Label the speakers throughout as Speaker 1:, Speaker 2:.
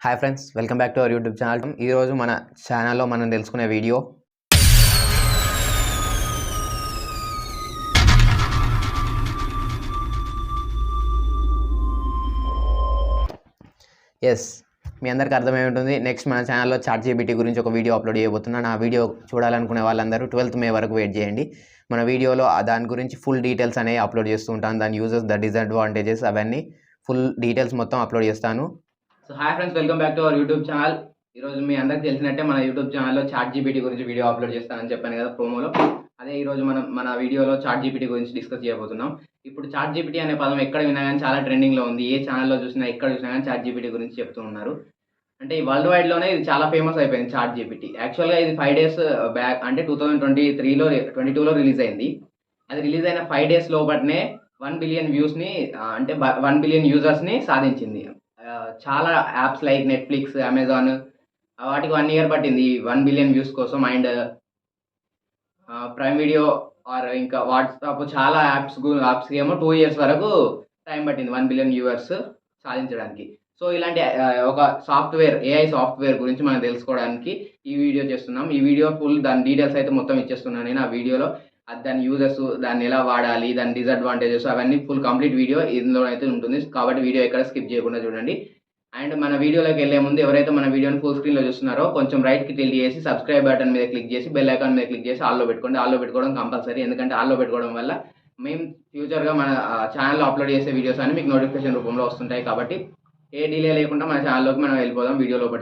Speaker 1: Hi friends, welcome back to our YouTube channel. ఈరోజు మన ఛానల్లో మనం తెలుసుకునే వీడియో మీ అందరికీ అర్థమై ఉంటుంది. నెక్స్ట్ మన ఛానల్లో ChatGPT గురించి ఒక వీడియో అప్లోడ్ చేయబోతున్నాను. ఆ వీడియో చూడాలనుకునే వాళ్ళందరూ 12th మే వరకు వెయిట్ చేయండి. మన వీడియోలో దాని గురించి ఫుల్ డీటెయిల్స్ అనేవి అప్లోడ్ చేస్తూ ఉంటాను. దాని యూజెస్, ద డిసడ్వాంటేజెస్, అవన్నీ ఫుల్ డీటెయిల్స్ మొత్తం అప్లోడ్ చేస్తాను.
Speaker 2: So hi friends, welcome back to our YouTube channel. ఈరోజు మీ అందరికి తెలిసినట్టే మన యూట్యూబ్ ఛానల్లో ChatGPT గురించి వీడియో అప్లోడ్ చేస్తానని చెప్పాను కదా ప్రోమోలో. అదే ఈరోజు మనం మన వీడియోలో ChatGPT గురించి డిస్కస్ చేయబోతున్నాం. ఇప్పుడు ChatGPT అనే పదం ఎక్కడ విన్నా కానీ చాలా ట్రెండింగ్లో ఉంది. ఏ ఛానల్లో చూసినా ఎక్కడ చూసినా కానీ ChatGPT గురించి చెప్తూ ఉన్నారు. అంటే ఈ వరల్డ్ వైడ్లోనే ఇది చాలా ఫేమస్ అయిపోయింది ChatGPT. యాక్చువల్గా ఇది 5 days బ్యాక్, అంటే 2022లో రిలీజ్ అయింది. అది రిలీజ్ అయిన 5 days లోపట్నే 1 billion వ్యూస్ని, అంటే 1 billion యూజర్స్ని సాధించింది. చాలా యాప్స్ లైక్ నెట్ఫ్లిక్స్, అమెజాన్, వాటికి 1 year పట్టింది 1 billion వ్యూస్ కోసం. అండ్ ప్రైమ్ వీడియో ఆర్ ఇంకా వాట్సాప్, చాలా యాప్స్కి ఏమో 2 years వరకు టైం పట్టింది 1 billion వ్యూవర్స్ సాధించడానికి. సో ఇలాంటి ఒక సాఫ్ట్వేర్, ఏఐ సాఫ్ట్వేర్ గురించి మనం తెలుసుకోవడానికి ఈ వీడియో చేస్తున్నాం. ఈ వీడియో ఫుల్ దాని డీటెయిల్స్ అయితే మొత్తం ఇచ్చేస్తున్నాను నేను. ఆ వీడియోలో దాని యూజెస్, దాన్ని ఎలా వాడాలి, దాని డిసడ్వాంటేజెస్, అవన్నీ ఫుల్ కంప్లీట్ వీడియో ఇందులో అయితే ఉంటుంది. కాబట్టి వీడియో ఎక్కడ స్కిప్ చేయకుండా చూడండి. అండ్ మన వీడియోలోకి వెళ్ళే ముందు ఎవరైతే మన వీడియోని ఫుల్ స్క్రీన్లో చూస్తున్నారో కొంచెం రైట్కి టిల్ట్ చేసి సబ్స్క్రైబ్ బటన్ మీద క్లిక్ చేసి బెల్ ఐకాన్ మీద క్లిక్ చేసి ఆల్లో పెట్టుకోండి. ఆల్లో పెట్టుకోవడం కంపల్సరీ, ఎందుకంటే ఆల్లో పెట్టుకోవడం వల్ల మేము ఫ్యూచర్గా మన ఛానల్లో అప్లోడ్ చేసే వీడియోస్ అన్ని మీకు నోటిఫికేషన్ రూపంలో వస్తుంటాయి. కాబట్టి ఏ డిలే లేకుండా మన ఛానల్లోకి మనం వెళ్ళిపోదాం వీడియో లోపల.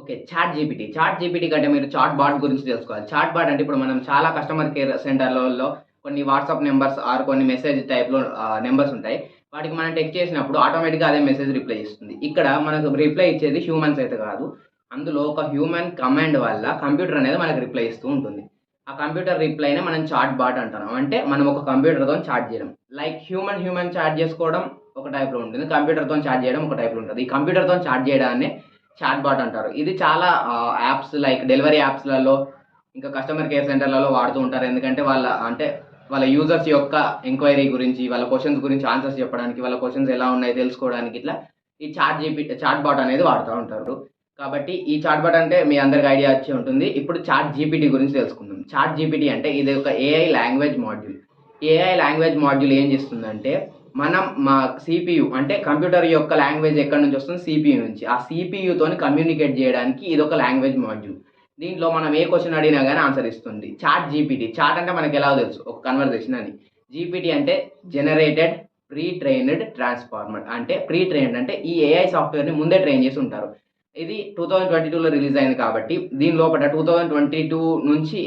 Speaker 2: ఓకే, ChatGPT కంటే మీరు చాట్ బాట్ గురించి తెలుసుకోవాలి. చాట్ బాట్ అంటే ఇప్పుడు మనం చాలా కస్టమర్ కేర్ సెంటర్లలో కొన్ని వాట్సాప్ నెంబర్స్ ఆర్ కొన్ని మెసేజ్ టైప్లో నెంబర్స్ ఉంటాయి. వాటికి మనం టెక్స్ట్ చేసినప్పుడు ఆటోమేటిక్గా అదే మెసేజ్ రిప్లై ఇస్తుంది. ఇక్కడ మనకు రిప్లై ఇచ్చేది హ్యూమన్స్ అయితే కాదు, అందులో ఒక హ్యూమన్ కమాండ్ వల్ల కంప్యూటర్ అనేది మనకు రిప్లై ఇస్తూ ఉంటుంది. ఆ కంప్యూటర్ రిప్లైనే మనం చాట్ బాట్ అంటున్నాం. అంటే మనం ఒక కంప్యూటర్తో చాట్ చేయడం, లైక్ హ్యూమన్ చాట్ చేసుకోవడం ఒక టైప్లో ఉంటుంది, కంప్యూటర్తో చాట్ చేయడం ఒక టైప్లో ఉంటుంది. ఈ కంప్యూటర్తో చాట్ చేయడాన్ని చాట్ బాట్ అంటారు. ఇది చాలా యాప్స్ లైక్ డెలివరీ యాప్స్లలో, ఇంకా కస్టమర్ కేర్ సెంటర్లలో వాడుతూ ఉంటారు. ఎందుకంటే వాళ్ళ యూజర్స్ యొక్క ఎంక్వైరీ గురించి, వాళ్ళ క్వశ్చన్స్ గురించి ఆన్సర్స్ చెప్పడానికి, వాళ్ళ క్వశ్చన్స్ ఎలా ఉన్నాయి తెలుసుకోవడానికి ఇట్లా ఈ చాట్ బాట్ అనేది వాడుతూ ఉంటారు. కాబట్టి ఈ చాట్ బాట్ అంటే మీ అందరికి ఐడియా వచ్చి ఉంటుంది. ఇప్పుడు ChatGPT గురించి తెలుసుకుందాం. ChatGPT అంటే ఇది ఒక AI language module. AI language module ఏం చేస్తుందంటే, మనం మా CPU అంటే కంప్యూటర్ యొక్క లాంగ్వేజ్ ఎక్కడి నుంచి వస్తుంది, CPU నుంచి. ఆ CPUతోని కమ్యూనికేట్ చేయడానికి ఇది ఒక లాంగ్వేజ్ మాడ్యూల్. దీంట్లో మనం ఏ క్వశ్చన్ అడిగినా కానీ ఆన్సర్ ఇస్తుంది. ChatGPT, చాట్ అంటే మనకి ఎలా తెలుసు, ఒక కన్వర్జేషన్ అని. GPT అంటే జనరేటెడ్ ప్రీ ట్రైన్డ్ ట్రాన్స్ఫార్మర్. అంటే ప్రీ ట్రైన్డ్ అంటే ఈ ఏఐ సాఫ్ట్వేర్ని ముందే ట్రైన్ చేసి ఉంటారు. ఇది 2022లో రిలీజ్ అయింది కాబట్టి దీని లోపల 2022 నుంచి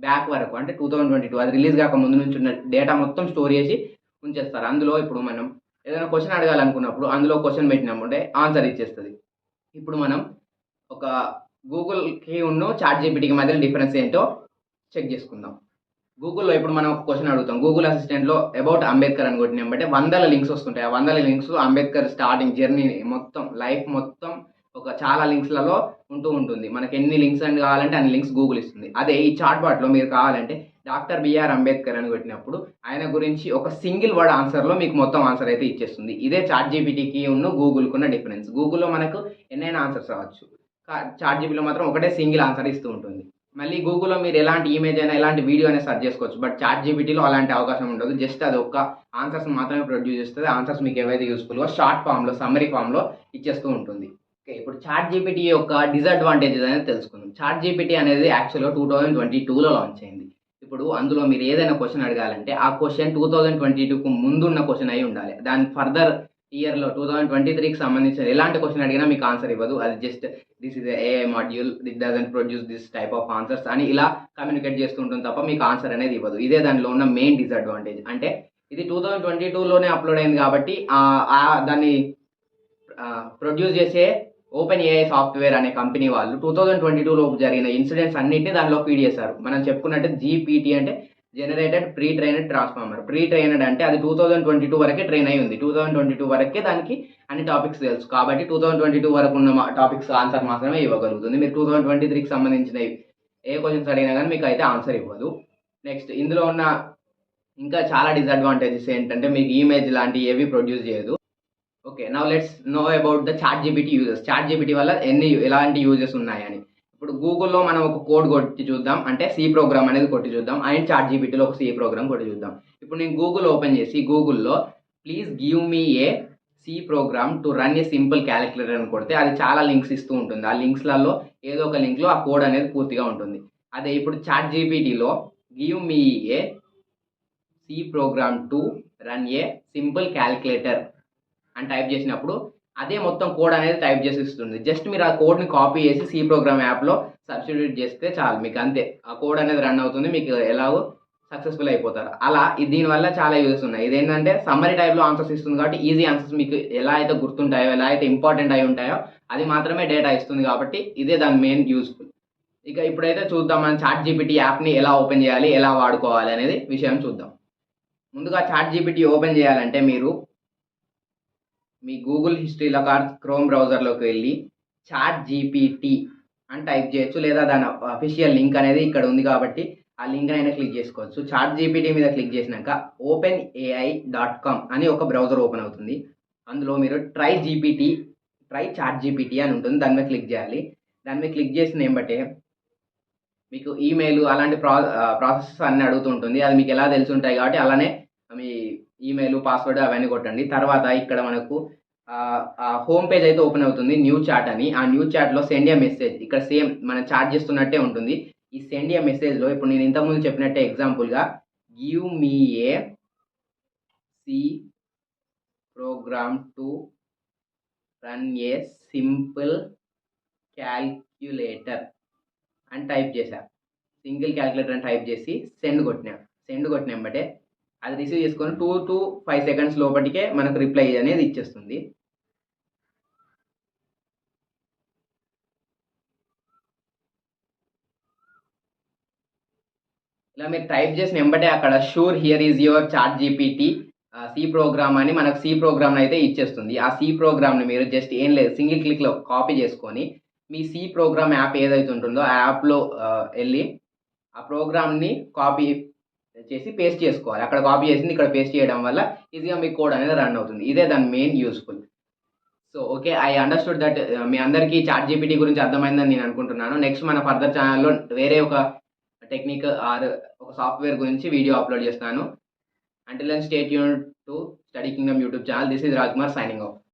Speaker 2: బ్యాక్ వరకు, అంటే 2022 అది రిలీజ్ కాక ముందు నుంచి ఉన్న డేటా మొత్తం స్టోర్ చేసి ఉంచేస్తారు. అందులో ఇప్పుడు మనం ఏదైనా క్వశ్చన్ అడగాలనుకున్నప్పుడు అందులో క్వశ్చన్ పెట్టినామంటే ఆన్సర్ ఇచ్చేస్తుంది. ఇప్పుడు మనం ఒక గూగుల్కి ఉన్న ChatGPTకి మధ్య డిఫరెన్స్ ఏంటో చెక్ చేసుకుందాం. గూగుల్లో ఇప్పుడు మనం ఒక క్వశ్చన్ అడుగుతాం. గూగుల్ అసిస్టెంట్లో అబౌట్ అంబేద్కర్ అని కొట్టినామంటే 100 లింక్స్ వస్తుంటాయి. ఆ 100 లింక్స్ అంబేద్కర్ స్టార్టింగ్ జర్నీ మొత్తం, లైఫ్ మొత్తం ఒక చాలా లింక్స్లలో ఉంటుంది. మనకి ఎన్ని లింక్స్ అని కావాలంటే అన్ని లింక్స్ గూగుల్ ఇస్తుంది. అదే ఈ చాట్ బాట్లో మీరు కావాలంటే డాక్టర్ బిఆర్ అంబేద్కర్ అని కొట్టినప్పుడు ఆయన గురించి ఒక సింగిల్ వర్డ్ ఆన్సర్లో మీకు మొత్తం ఆన్సర్ అయితే ఇచ్చేస్తుంది. ఇదే ChatGPTకి ఉన్న గూగుల్కి ఉన్న డిఫరెన్స్. గూగుల్లో మనకు ఎన్నైనా ఆన్సర్స్ రావచ్చు, ChatGPTలో మాత్రం ఒకటే సింగిల్ ఆన్సర్ ఇస్తూ ఉంటుంది. మళ్ళీ గూగుల్లో మీరు ఎలాంటి ఇమేజ్ అయినా, ఎలాంటి వీడియో అయినా సెర్చ్ చేసుకోవచ్చు. బట్ ChatGPTలో అలాంటి అవకాశం ఉండదు. జస్ట్ అది ఒక ఆన్సర్స్ మాత్రమే ప్రొడ్యూస్ చేస్తుంది. ఆన్సర్స్ మీకు ఏవైతే యూస్ఫుల్గా షార్ట్ ఫామ్లో, సమ్మరీ ఫామ్లో ఇచ్చేస్తూ ఉంటుంది. ఓకే, ఇప్పుడు ChatGPT యొక్క డిసడ్వాంటేజెస్ అనేది తెలుసుకుందాం. ChatGPT అనేది యాక్చువల్గా 2022లో లాంచ్ అయింది. ఇప్పుడు అందులో మీరు ఏదైనా క్వశ్చన్ అడగాలంటే ఆ క్వశ్చన్ 2022కు ముందున్న క్వశ్చన్ అయి ఉండాలి. దాని ఫర్దర్ ఇయర్లో 2023కి సంబంధించిన ఎలాంటి క్వశ్చన్ అడిగినా మీకు ఆన్సర్ ఇవ్వదు. అది just this is AI module, this doesn't produce this type of answers అని ఇలా కమ్యూనికేట్ చేస్తుంటుంది తప్ప మీకు ఆన్సర్ అనేది ఇవ్వదు. ఇదే దానిలో ఉన్న మెయిన్ డిసడ్వాంటేజ్. అంటే ఇది 2022లోనే అప్లోడ్ అయింది కాబట్టి దాన్ని ప్రొడ్యూస్ చేసే OpenAI సాఫ్ట్వేర్ అనే కంపెనీ వాళ్ళు 2022లో జరిగిన ఇన్సిడెంట్స్ అన్నింటినీ దానిలో ఫీడ్ చేశారు. మనం చెప్పుకున్నట్టు GPT అంటే generated pre trained transformer. Pre trained అంటే అది 2022 వరకే ట్రైన్ అయి ఉంది. 2022 వరకే దానికి అన్ని టాపిక్స్ తెలుసు. కాబట్టి 2022 వరకు ఉన్న టాపిక్స్ ఆన్సర్ మాత్రమే ఇవ్వగలుగుతుంది. మీరు 2023కి సంబంధించిన ఏ క్వశ్చన్స్ అడిగినా కానీ మీకు అయితే ఆన్సర్ ఇవ్వదు. నెక్స్ట్ ఇందులో ఉన్న ఇంకా చాలా డిసడ్వాంటేజెస్ ఏంటంటే మీకు ఇమేజ్ లాంటివి ఏవి ప్రొడ్యూస్ చేయదు. Okay. Now let's know about the ChatGPT uses. ChatGPT వల్ల ఎలాంటి యూజెస్ ఉన్నాయని. ఇప్పుడు గూగుల్‌లో మనం ఒక కోడ్ కొట్టి చూద్దాం. అంటే సి ప్రోగ్రామ్ అనేది కొట్టి చూద్దాం. అండ్ చాట్ జీపీటీలో ఒక సి ప్రోగ్రామ్ కొట్టి చూద్దాం. ఇప్పుడు నేను గూగుల్ ఓపెన్ చేసి గూగుల్‌లో please give me a C program to run a simple calculator అని కొడితే అది చాలా లింక్స్ ఇస్తూ ఉంటుంది. ఆ లింక్స్‌లలో ఏదో ఒక లింక్‌లో ఆ కోడ్ అనేది పూర్తిగా ఉంటుంది. అదే ఇప్పుడు చాట్ జీపీటీలో give me a C program to run a simple calculator అని టైప్ చేసినప్పుడు అదే మొత్తం కోడ్ అనేది టైప్ చేసి ఇస్తుంది. జస్ట్ మీరు ఆ కోడ్ని కాపీ చేసి సి ప్రోగ్రామ్ యాప్లో సబ్స్టిట్యూట్ చేస్తే చాలు, మీకు అంతే ఆ కోడ్ అనేది రన్ అవుతుంది, మీకు ఎలాగో సక్సెస్ఫుల్ అయిపోతారు. అలా దీనివల్ల చాలా యూజెస్ ఉన్నాయి. ఇదేంటంటే సమ్మరీ టైప్లో ఆన్సర్స్ ఇస్తుంది కాబట్టి ఈజీ ఆన్సర్స్ మీకు ఎలా అయితే గుర్తుంటాయో, ఎలా అయితే ఇంపార్టెంట్ అయి ఉంటాయో అది మాత్రమే డేటా ఇస్తుంది కాబట్టి ఇదే దాని మెయిన్ యూస్ఫుల్. ఇక ఇప్పుడైతే చూద్దాం మనం చాట్ జీపీటీ యాప్ని ఎలా ఓపెన్ చేయాలి, ఎలా వాడుకోవాలి అనేది విషయం చూద్దాం. ముందుగా చాట్ జీపీటీ ఓపెన్ చేయాలంటే మీరు మీ గూగుల్ హిస్టరీలో క్రోమ్ బ్రౌజర్లోకి వెళ్ళి చాట్ జీపీటీ అని టైప్ చేయొచ్చు, లేదా దాని అఫీషియల్ లింక్ అనేది ఇక్కడ ఉంది కాబట్టి ఆ లింక్ అయినా క్లిక్ చేసుకోవచ్చు. చాట్ జీపీటీ మీద క్లిక్ చేసినాక OpenAI.com అని ఒక బ్రౌజర్ ఓపెన్ అవుతుంది. అందులో మీరు ట్రై చాట్ జీపీటీ అని ఉంటుంది, దాని మీద క్లిక్ చేయాలి. దాని మీద క్లిక్ చేసిన ఏమంటే మీకు ఈమెయిల్ అలాంటి ప్రాసెసెస్ అన్నీ అడుగుతుంటుంది. అది మీకు ఎలా తెలిసి ఉంటాయి కాబట్టి అలానే మీ ఈమెయిల్ పాస్వర్డ్ అవన్నీ కొట్టండి. తర్వాత ఇక్కడ మనకు హోమ్ పేజ్ అయితే ఓపెన్ అవుతుంది, న్యూ చాట్ అని. ఆ న్యూ చాట్లో సెండ్ ఏ మెసేజ్, ఇక్కడ సేమ్ మనం చాట్ చేస్తున్నట్టే ఉంటుంది. ఈ సెండ్ ఏ మెసేజ్లో ఇప్పుడు నేను ఇంతకుముందు చెప్పినట్టే ఎగ్జాంపుల్గా give me a C program to run a simple calculator అని టైప్ చేశా. సింగిల్ క్యాల్కులేటర్ అని టైప్ చేసి సెండ్ కొట్టినామంటే అది రిసీవ్ చేసుకొని 2 to 5 seconds లోపటికే మనకు రిప్లై అనేది ఇచ్చేస్తుంది. ఇలా మీరు టైప్ చేసిన వెంబటే అక్కడ sure here is your ChatGPT C program అని మనకు సి ప్రోగ్రామ్ అయితే ఇచ్చేస్తుంది. ఆ సి ప్రోగ్రామ్ని మీరు జస్ట్ ఏం లేదు, సింగిల్ క్లిక్లో కాపీ చేసుకొని మీ సి ప్రోగ్రామ్ యాప్ ఏదైతే ఉంటుందో ఆ యాప్లో వెళ్ళి ఆ ప్రోగ్రామ్ని కాపీ చేసి పేస్ట్ చేసుకోవాలి. అక్కడ కాపీ చేసింది ఇక్కడ పేస్ట్ చేయడం వల్ల ఈజీగా మీ కోడ్ అనేది రన్ అవుతుంది. ఇదే దాని main useful. So okay, I understood that మీ అందరికీ చాట్ జీపీటీ గురించి అర్థమైందని నేను అనుకుంటున్నాను. నెక్స్ట్ మన ఫర్దర్ ఛానల్లో వేరే ఒక టెక్నిక్ ఆర్ ఒక సాఫ్ట్వేర్ గురించి వీడియో అప్లోడ్ చేస్తాను. Until then stay tuned to Study Kingdom YouTube channel. This is Rajkumar signing of.